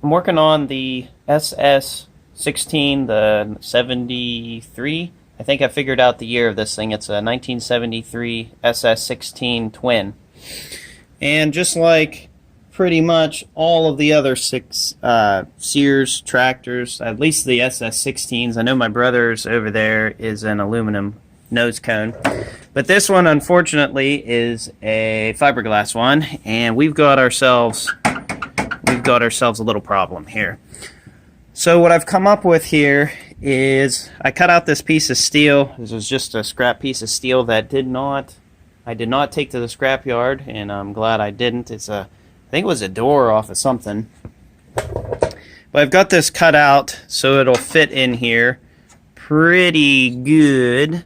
I'm working on the SS16, the 73. I think I figured out the year of this thing. It's a 1973 SS16 twin. And just like pretty much all of the other Sears tractors, at least the SS16s, I know my brother's over there is an aluminum nose cone. But this one, unfortunately, is a fiberglass one, and we've got ourselves a little problem here. So what I've come up with here is I cut out this piece of steel. This was just a scrap piece of steel that I did not take to the scrap yard, and I'm glad I didn't. I think it was a door off of something. But I've got this cut out so it'll fit in here pretty good.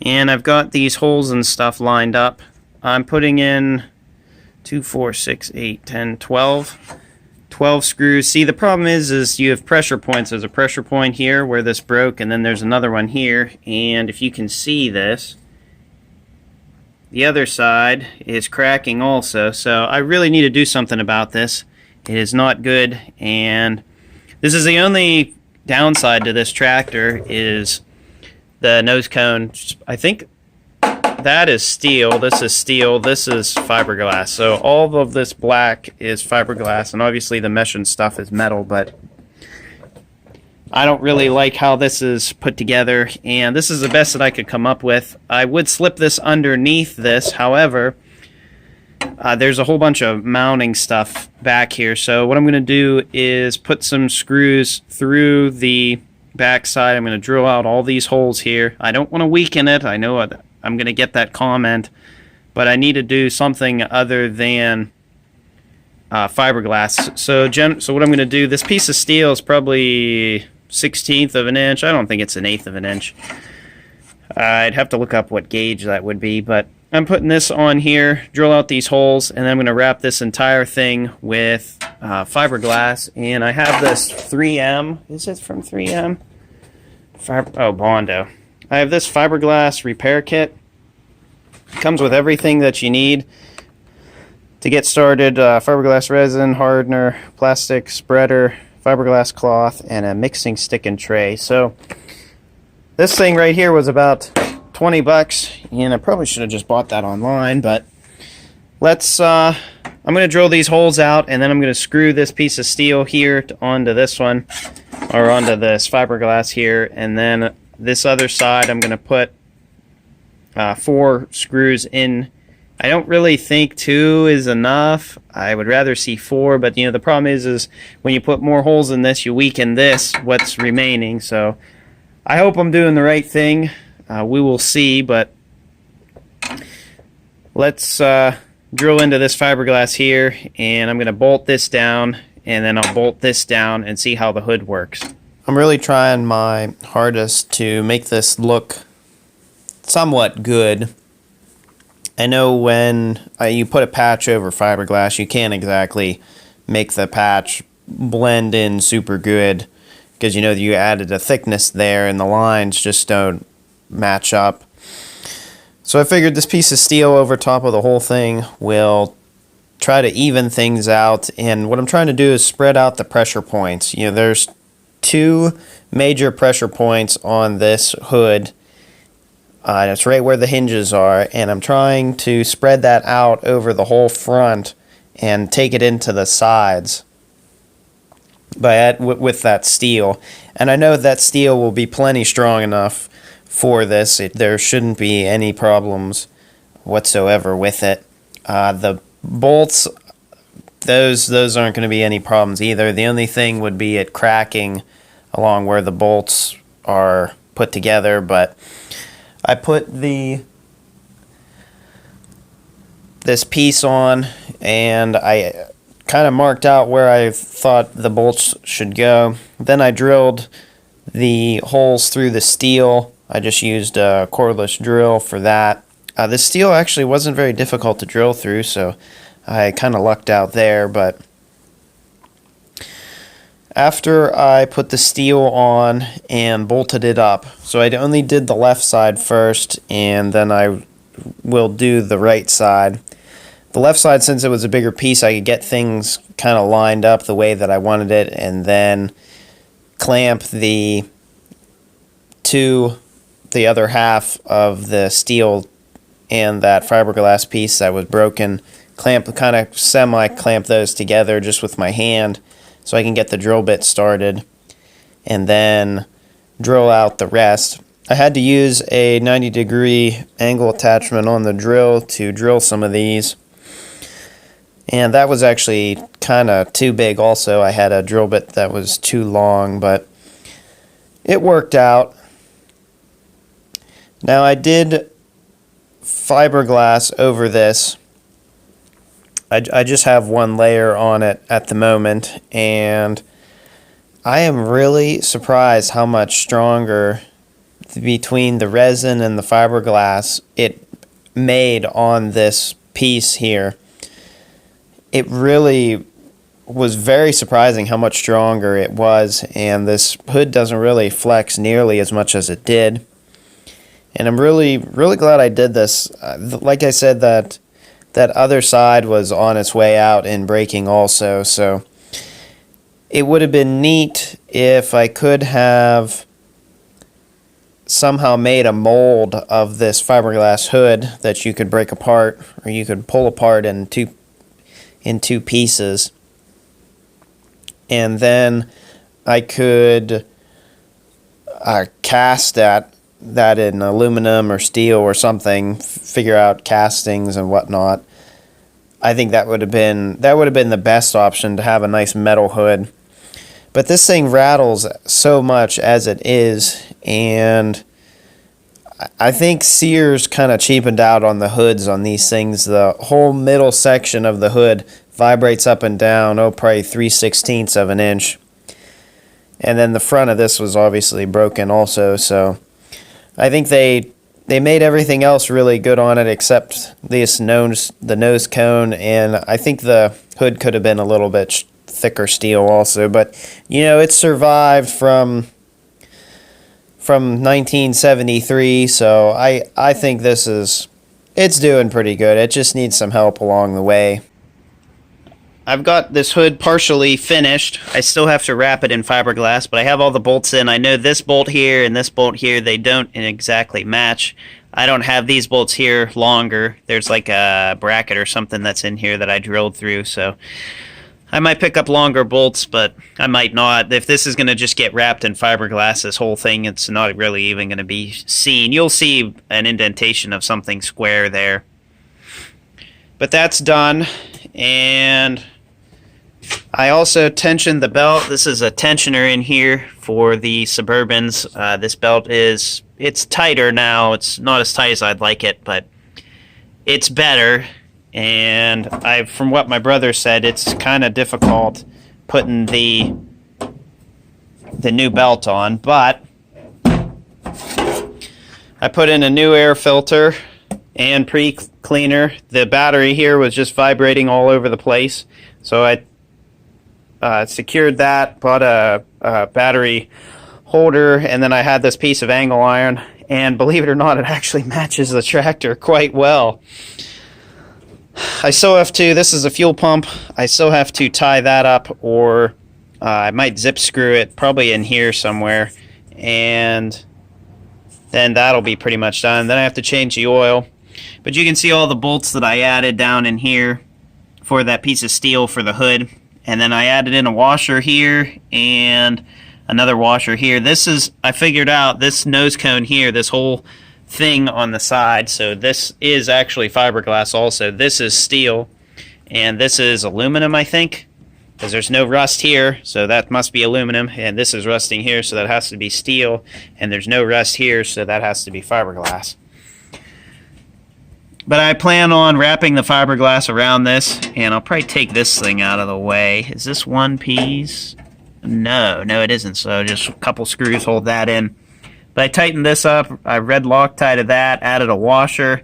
And I've got these holes and stuff lined up. I'm putting in 2, 4, 6, 8, 10, 12 screws. See, the problem is you have pressure points. There's a pressure point here where this broke, and then there's another one here. And if you can see this, the other side is cracking also. So I really need to do something about this. It is not good, and this is the only downside to this tractor is the nose cone. I think that is steel, this is steel, this is fiberglass. So all of this black is fiberglass, and obviously the mesh and stuff is metal, but I don't really like how this is put together, and this is the best that I could come up with. I would slip this underneath this, however, there's a whole bunch of mounting stuff back here. So what I'm going to do is put some screws through the backside. I'm going to drill out all these holes here. I don't want to weaken it. I know I'm going to get that comment, but I need to do something other than fiberglass. So what I'm going to do, this piece of steel is probably 1/16 of an inch. I don't think it's 1/8 of an inch. I'd have to look up what gauge that would be, but I'm putting this on here, drill out these holes, and then I'm going to wrap this entire thing with fiberglass. And I have this 3M. Is it from 3M? Bondo. I have this fiberglass repair kit. It comes with everything that you need to get started. Fiberglass resin, hardener, plastic spreader, fiberglass cloth, and a mixing stick and tray. So this thing right here was about 20 bucks, and I probably should have just bought that online, but I'm going to drill these holes out, and then I'm going to screw this piece of steel here onto this one, or onto this fiberglass here, and then this other side I'm going to put 4 screws in. I don't really think 2 is enough. I would rather see 4, but the problem is when you put more holes in this, you weaken what's remaining. So I hope I'm doing the right thing. We will see, but let's drill into this fiberglass here, and I'm going to bolt this down, and then I'll bolt this down and see how the hood works. I'm really trying my hardest to make this look somewhat good. I know when you put a patch over fiberglass, you can't exactly make the patch blend in super good, because you added a thickness there and the lines just don't match up. So I figured this piece of steel over top of the whole thing will try to even things out, and what I'm trying to do is spread out the pressure points. There's 2 major pressure points on this hood. That's right where the hinges are, and I'm trying to spread that out over the whole front and take it into the sides with that steel. And I know that steel will be plenty strong enough for this. There shouldn't be any problems whatsoever with it. The bolts, those aren't going to be any problems either. The only thing would be it cracking along where the bolts are put together, but I put this piece on, and I kind of marked out where I thought the bolts should go. Then I drilled the holes through the steel. I just used a cordless drill for that. The steel actually wasn't very difficult to drill through, so I kind of lucked out there. But after I put the steel on and bolted it up, so I only did the left side first, and then I will do the right side. The The left side, since it was a bigger piece, I could get things kind of lined up the way that I wanted it, and then clamp the other half of the steel and that fiberglass piece that was broken, kind of semi-clamp those together just with my hand so I can get the drill bit started and then drill out the rest. I had to use a 90-degree angle attachment on the drill to drill some of these, and that was actually kind of too big also. I had a drill bit that was too long, but it worked out. Now I did fiberglass over this. I just have one layer on it at the moment, and I am really surprised how much stronger between the resin and the fiberglass it made on this piece here. It really was very surprising how much stronger it was, and this hood doesn't really flex nearly as much as it did. And I'm really glad I did this. Like I said, that other side was on its way out and breaking also, so it would have been neat if I could have somehow made a mold of this fiberglass hood that you could break apart, or you could pull apart in two pieces, and then I could cast that in aluminum or steel or something, figure out castings and whatnot. I think that would have been the best option, to have a nice metal hood. But this thing rattles so much as it is, and I think Sears kind of cheapened out on the hoods on these things. The whole middle section of the hood vibrates up and down, probably 3/16 of an inch. And then the front of this was obviously broken also, so I think they made everything else really good on it except the nose cone, and I think the hood could have been a little bit thicker steel also, but you know, it survived from 1973, so I think it's doing pretty good. It just needs some help along the way. I've got this hood partially finished. I still have to wrap it in fiberglass, but I have all the bolts in. I know this bolt here and this bolt here, they don't exactly match. I don't have these bolts here longer. There's like a bracket or something that's in here that I drilled through, so I might pick up longer bolts, but I might not. If this is going to just get wrapped in fiberglass, this whole thing, it's not really even going to be seen. You'll see an indentation of something square there. But that's done, and I also tensioned the belt. This is a tensioner in here for the Suburbans. This belt it's tighter now. It's not as tight as I'd like it, but it's better. And from what my brother said, it's kind of difficult putting the new belt on, but I put in a new air filter and pre-cleaner. The battery here was just vibrating all over the place, so I secured that, bought a battery holder, and then I had this piece of angle iron, and believe it or not, it actually matches the tractor quite well. I still have to, this is a fuel pump, I still have to tie that up, or I might zip screw it, probably in here somewhere, and then that'll be pretty much done. Then I have to change the oil. But you can see all the bolts that I added down in here for that piece of steel for the hood. And then I added in a washer here and another washer here. I figured out this nose cone here, this whole thing on the side, so this is actually fiberglass also. This is steel, and this is aluminum, I think, because there's no rust here, so that must be aluminum, and this is rusting here, so that has to be steel, and there's no rust here, so that has to be fiberglass. But I plan on wrapping the fiberglass around this, and I'll probably take this thing out of the way. Is this one piece? No, it isn't, so just a couple screws hold that in. But I tightened this up, I red Loctite that, added a washer,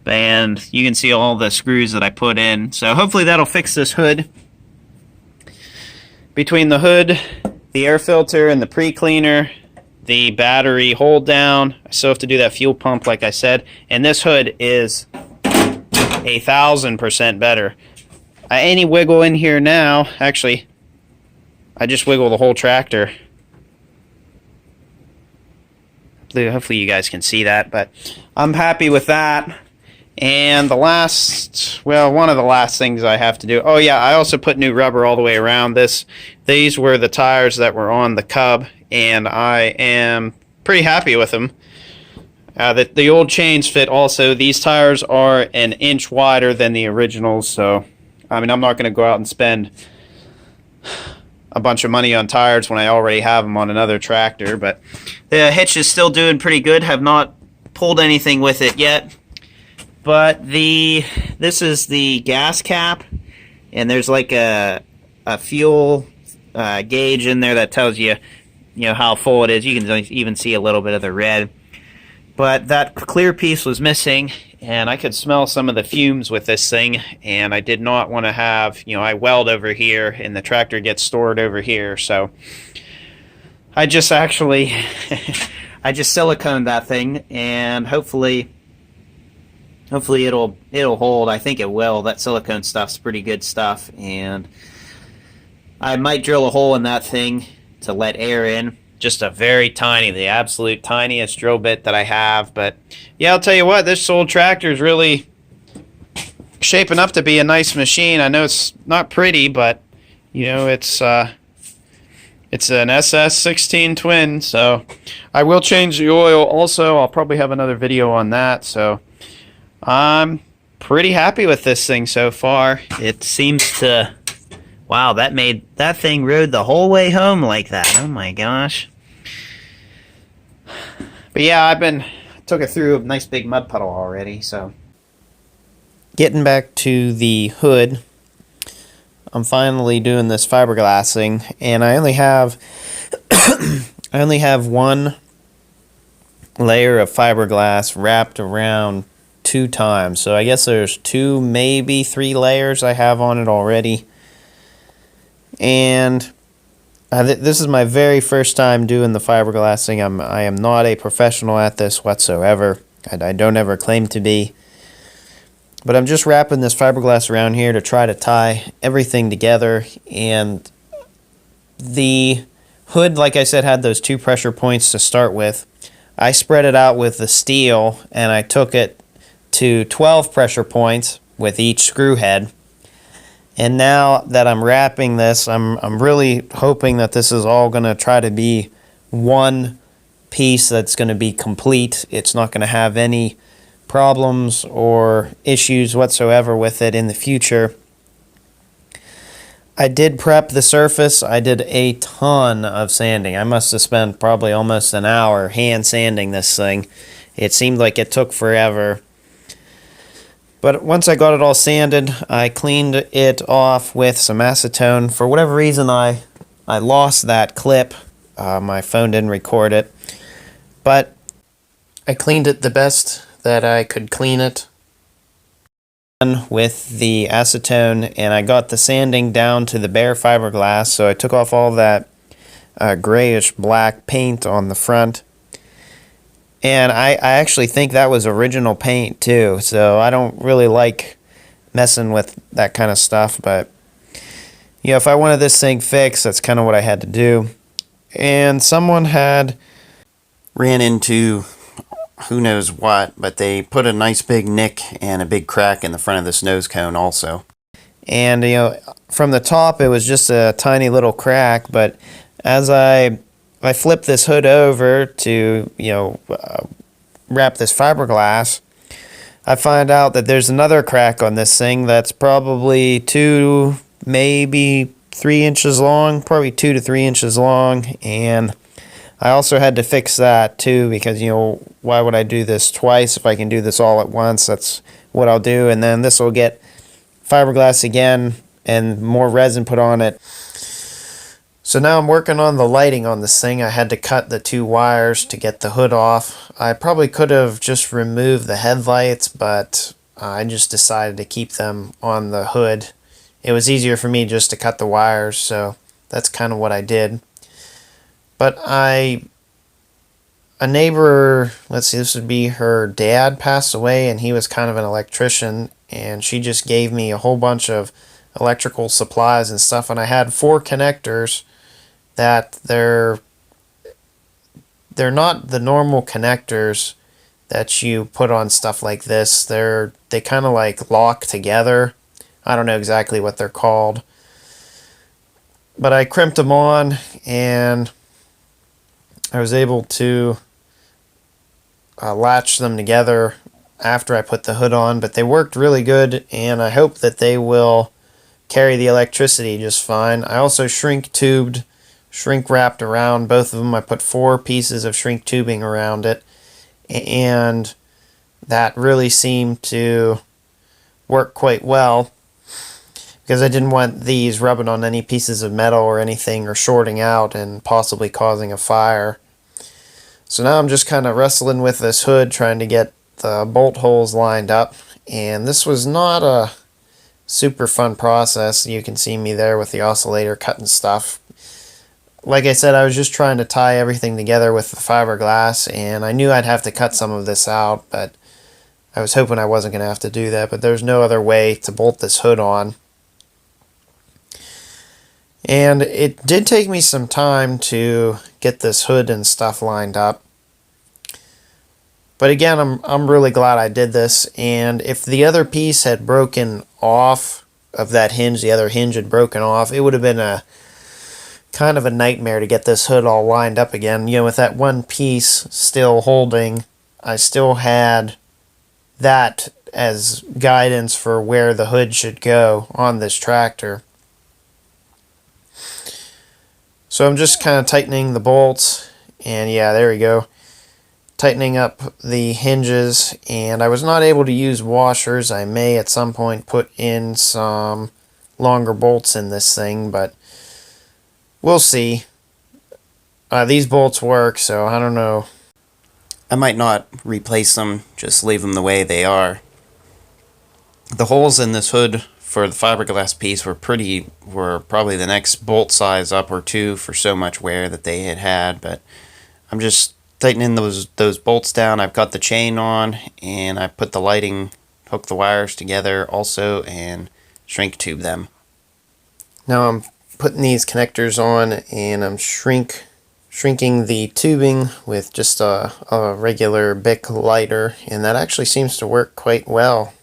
and you can see all the screws that I put in. So hopefully that'll fix this hood. Between the hood, the air filter, and the pre-cleaner, the battery hold down, I still have to do that fuel pump like I said, and this hood is 1,000% better. Any wiggle in here now, actually, I just wiggle the whole tractor. Hopefully you guys can see that, but I'm happy with that. And the last, well, one of the last things I have to do, oh yeah, I also put new rubber all the way around this. These were the tires that were on the Cub, and I am pretty happy with them. The old chains fit also. These tires are an inch wider than the originals, so I mean, I'm not going to go out and spend a bunch of money on tires when I already have them on another tractor, but the hitch is still doing pretty good. Have not pulled anything with it yet. But this is the gas cap, and there's like a fuel gauge in there that tells you, how full it is. You can even see a little bit of the red. But that clear piece was missing, and I could smell some of the fumes with this thing, and I did not want to have, I weld over here, and the tractor gets stored over here, so I just actually, I just siliconed that thing, and hopefully it'll hold. I think it will. That silicone stuff's pretty good stuff, and I might drill a hole in that thing to let air in. Just a very tiny, the absolute tiniest drill bit that I have. But yeah, I'll tell you what, this old tractor is really shaping up to be a nice machine. I know it's not pretty, but it's an SS16 twin, so I will change the oil also. I'll probably have another video on that. So I'm pretty happy with this thing so far. It seems to, wow, that thing rode the whole way home like that. Oh my gosh. But yeah, took it through a nice big mud puddle already, so. Getting back to the hood, I'm finally doing this fiberglassing, and I only have one layer of fiberglass wrapped around 2 times. So I guess there's 2, maybe 3 layers I have on it already. And this is my very first time doing the fiberglassing. I am not a professional at this whatsoever. I don't ever claim to be. But I'm just wrapping this fiberglass around here to try to tie everything together. And the hood, like I said, had those 2 pressure points to start with. I spread it out with the steel, and I took it to 12 pressure points with each screw head. And now that I'm wrapping this, I'm really hoping that this is all going to try to be one piece that's going to be complete. It's not going to have any problems or issues whatsoever with it in the future. I did prep the surface. I did a ton of sanding. I must have spent probably almost an hour hand sanding this thing. It seemed like it took forever. But once I got it all sanded, I cleaned it off with some acetone. For whatever reason, I lost that clip. My phone didn't record it. But I cleaned it the best that I could clean it with the acetone, and I got the sanding down to the bare fiberglass. So I took off all that grayish black paint on the front. And I actually think that was original paint too, so I don't really like messing with that kind of stuff, but if I wanted this thing fixed, that's kind of what I had to do. And someone had ran into who knows what, but they put a nice big nick and a big crack in the front of this nose cone also. And from the top it was just a tiny little crack, but as I flip this hood over to, wrap this fiberglass, I find out that there's another crack on this thing that's probably 2, maybe 3 inches long, probably 2 to 3 inches long, and I also had to fix that too because, why would I do this twice if I can do this all at once? That's what I'll do, and then this will get fiberglass again and more resin put on it. So now I'm working on the lighting on this thing. I had to cut the 2 wires to get the hood off. I probably could have just removed the headlights, but I just decided to keep them on the hood. It was easier for me just to cut the wires, so that's kind of what I did. But a neighbor, let's see, this would be her dad, passed away, and he was kind of an electrician, and she just gave me a whole bunch of electrical supplies and stuff, and I had 4 connectors that they're not the normal connectors that you put on stuff like this. They kind of like lock together. I don't know exactly what they're called, but I crimped them on, and I was able to latch them together after I put the hood on, but they worked really good, and I hope that they will carry the electricity just fine. I also shrink wrapped around both of them. I put 4 pieces of shrink tubing around it, and that really seemed to work quite well, because I didn't want these rubbing on any pieces of metal or anything, or shorting out and possibly causing a fire. So now I'm just kind of wrestling with this hood, trying to get the bolt holes lined up, and this was not a super fun process. You can see me there with the oscillator cutting stuff. Like I said, I was just trying to tie everything together with the fiberglass, and I knew I'd have to cut some of this out, but I was hoping I wasn't going to have to do that, but there's no other way to bolt this hood on. And it did take me some time to get this hood and stuff lined up. But again, I'm really glad I did this, and if the other piece had broken off of that hinge, the other hinge had broken off, it would have been a kind of a nightmare to get this hood all lined up again. You know, with that one piece still holding, I still had that as guidance for where the hood should go on this tractor. So I'm just kind of tightening the bolts, and yeah, there we go. Tightening up the hinges, and I was not able to use washers. I may at some point put in some longer bolts in this thing, but we'll see. These bolts work, so I don't know. I might not replace them, just leave them the way they are. The holes in this hood for the fiberglass piece were probably the next bolt size up or 2 for so much wear that they had, but I'm just tightening those bolts down. I've got the chain on, and I put the lighting, hook the wires together also, and shrink tube them. Now I'm putting these connectors on, and I'm shrinking the tubing with just a regular Bic lighter, and that actually seems to work quite well.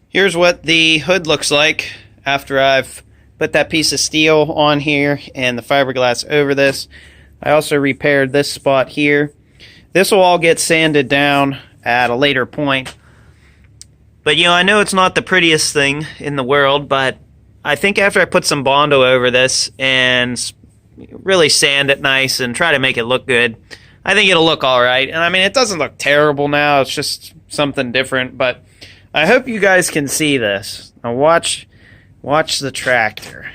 Here's what the hood looks like after I've put that piece of steel on here and the fiberglass over this. I also repaired this spot here. This will all get sanded down at a later point. But you know, I know it's not the prettiest thing in the world, but I think after I put some Bondo over this and really sand it nice and try to make it look good, I think it'll look alright. And I mean, it doesn't look terrible now, it's just something different, but I hope you guys can see this. Now watch the tractor.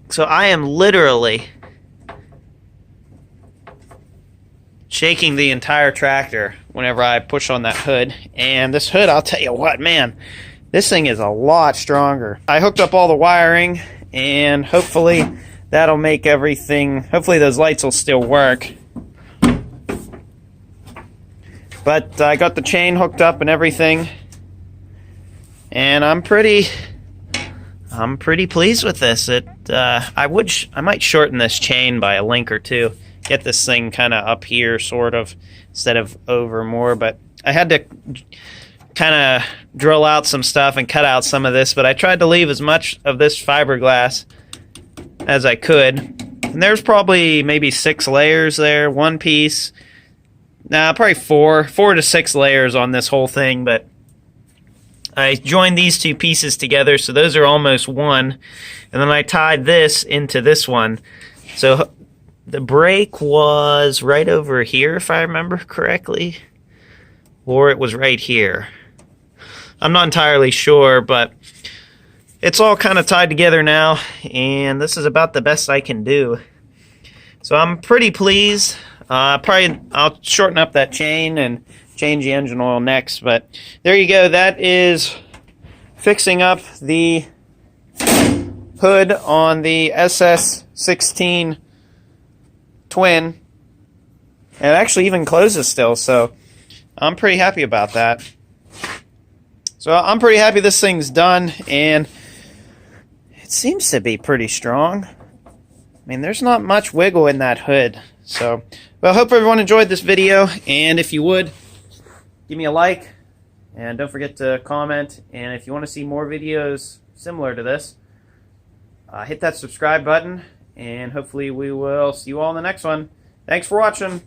So I am literally shaking the entire tractor whenever I push on that hood. And this hood, I'll tell you what, man, this thing is a lot stronger. I hooked up all the wiring, and hopefully that'll make everything, hopefully those lights will still work. But I got the chain hooked up and everything, and I'm pretty pleased with this. I might shorten this chain by a link or 2, get this thing kind of up here, sort of, instead of over more. But I had to kind of drill out some stuff and cut out some of this. But I tried to leave as much of this fiberglass as I could. And there's probably maybe 6 layers there, one piece. Nah, probably 4 to 6 layers on this whole thing, but I joined these 2 pieces together, so those are almost one, and then I tied this into this one. So the break was right over here, if I remember correctly, or it was right here. I'm not entirely sure, but it's all kind of tied together now, and this is about the best I can do. So I'm pretty pleased. I'll shorten up that chain and change the engine oil next, but there you go. That is fixing up the hood on the SS16 Twin. And it actually even closes still, so I'm pretty happy about that. So I'm pretty happy this thing's done, and it seems to be pretty strong. I mean, there's not much wiggle in that hood. So, well, I hope everyone enjoyed this video, and if you would, give me a like, and don't forget to comment, and if you want to see more videos similar to this, hit that subscribe button, and hopefully we will see you all in the next one. Thanks for watching.